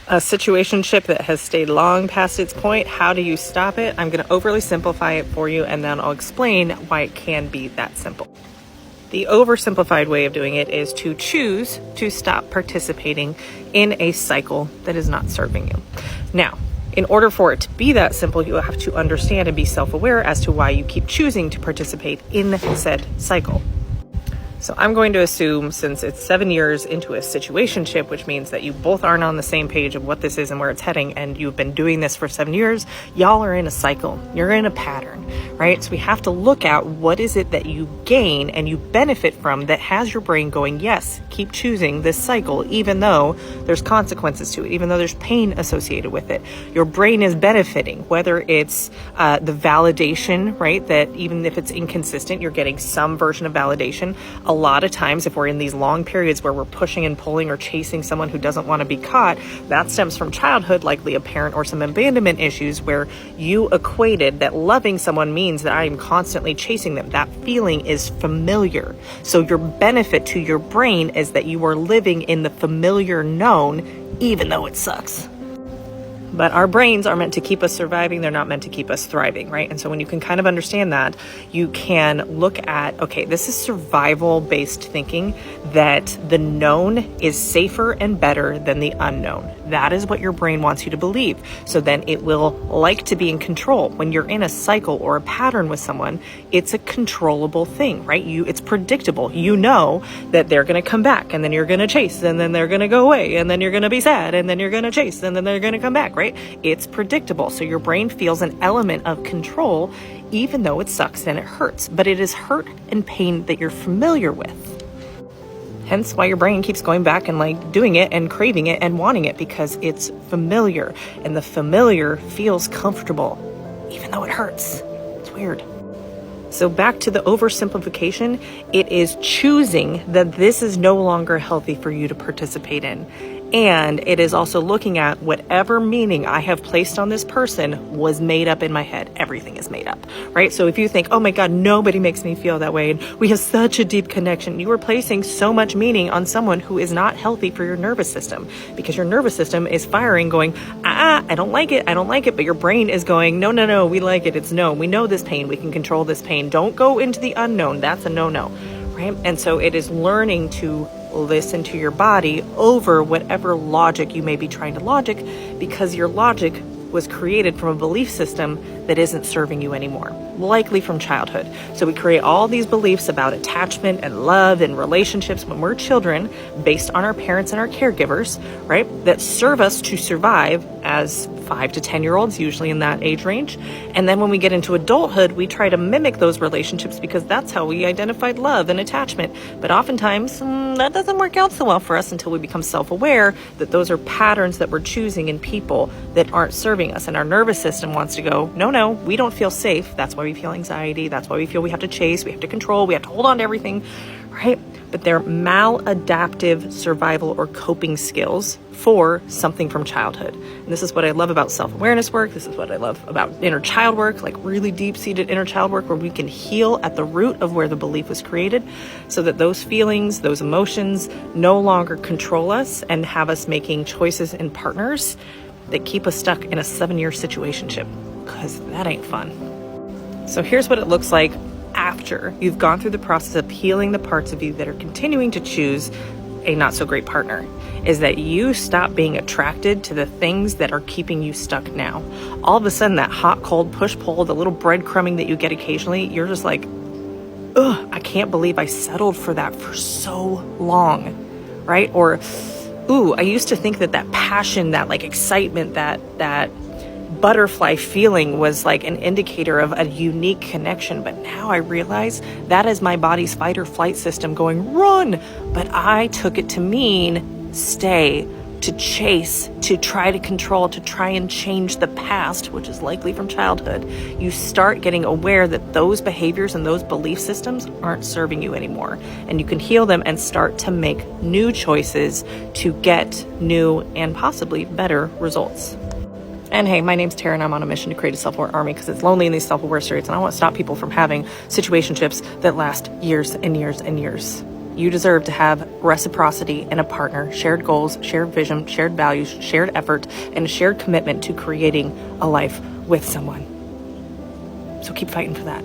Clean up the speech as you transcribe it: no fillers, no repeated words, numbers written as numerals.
A situationship that has stayed long past its point, how do you stop it? I'm going to overly simplify it for you, and then I'll explain why it can be that simple. The oversimplified way of doing it is to choose to stop participating in a cycle that is not serving you. Now, in order for it to be that simple, you have to understand and be self-aware as to why you keep choosing to participate in said cycle. So I'm going to assume, since it's 7 years into a situationship, which means that you both aren't on the same page of what this is and where it's heading, and you've been doing this for 7 years, y'all are in a cycle. You're in a pattern, right? So we have to look at what is it that you gain and you benefit from that has your brain going, yes, keep choosing this cycle, even though there's consequences to it, even though there's pain associated with it. Your brain is benefiting, whether it's the validation, right? That even if it's inconsistent, you're getting some version of validation. A lot of times, if we're in these long periods where we're pushing and pulling or chasing someone who doesn't want to be caught, that stems from childhood, likely a parent or some abandonment issues where you equated that loving someone means that I am constantly chasing them. That feeling is familiar. So your benefit to your brain is that you are living in the familiar known, even though it sucks. But our brains are meant to keep us surviving. They're not meant to keep us thriving, right? And so when you can kind of understand that, you can look at, okay, this is survival-based thinking, that the known is safer and better than the unknown. That is what your brain wants you to believe. So then it will like to be in control. When you're in a cycle or a pattern with someone, it's a controllable thing, right? It's predictable. You know that they're going to come back, and then you're going to chase, and then they're going to go away, and then you're going to be sad, and then you're going to chase, and then they're going to come back, right? It's predictable. So your brain feels an element of control, even though it sucks and it hurts. But it is hurt and pain that you're familiar with. Hence why your brain keeps going back and like doing it and craving it and wanting it, because it's familiar, and the familiar feels comfortable, even though it hurts. It's weird. So back to the oversimplification, it is choosing that this is no longer healthy for you to participate in. And it is also looking at whatever meaning I have placed on this person was made up in my head. Everything is made up, right? So if you think, oh my God, nobody makes me feel that way, and we have such a deep connection, you are placing so much meaning on someone who is not healthy for your nervous system, because your nervous system is firing, going, I don't like it. But your brain is going, no, we like it. It's no, we know this pain. We can control this pain. Don't go into the unknown. That's a no, right? And so it is learning to listen to your body over whatever logic you may be trying to logic, because your logic was created from a belief system that isn't serving you anymore, likely from childhood. So we create all these beliefs about attachment and love and relationships when we're children based on our parents and our caregivers, right? That serve us to survive as 5 to 10-year-olds, usually in that age range. And then when we get into adulthood, we try to mimic those relationships because that's how we identified love and attachment. But oftentimes that doesn't work out so well for us until we become self-aware that those are patterns that we're choosing in people that aren't serving us. And our nervous system wants to go, no, we don't feel safe. That's why we feel anxiety. That's why we feel we have to chase, we have to control, we have to hold on to everything, right? But they're maladaptive survival or coping skills for something from childhood. And this is what I love about self-awareness work. This is what I love about inner child work, like really deep-seated inner child work, where we can heal at the root of where the belief was created, so that those feelings, those emotions no longer control us and have us making choices in partners that keep us stuck in a 7-year situationship, because that ain't fun. So here's what it looks like after you've gone through the process of healing the parts of you that are continuing to choose a not so great partner, is that you stop being attracted to the things that are keeping you stuck now. All of a sudden, that hot, cold, push, pull, the little breadcrumbing that you get occasionally, you're just like, ugh, I can't believe I settled for that for so long, right? Or, ooh, I used to think that passion, that like excitement, that butterfly feeling was like an indicator of a unique connection. But now I realize that is my body's fight or flight system going, run. But I took it to mean stay, to chase, to try to control, to try and change the past, which is likely from childhood. You start getting aware that those behaviors and those belief systems aren't serving you anymore. And you can heal them and start to make new choices to get new and possibly better results. And hey, my name's Tara, and I'm on a mission to create a self-aware army, because it's lonely in these self-aware streets, and I want to stop people from having situationships that last years and years and years. You deserve to have reciprocity in a partner, shared goals, shared vision, shared values, shared effort, and a shared commitment to creating a life with someone. So keep fighting for that.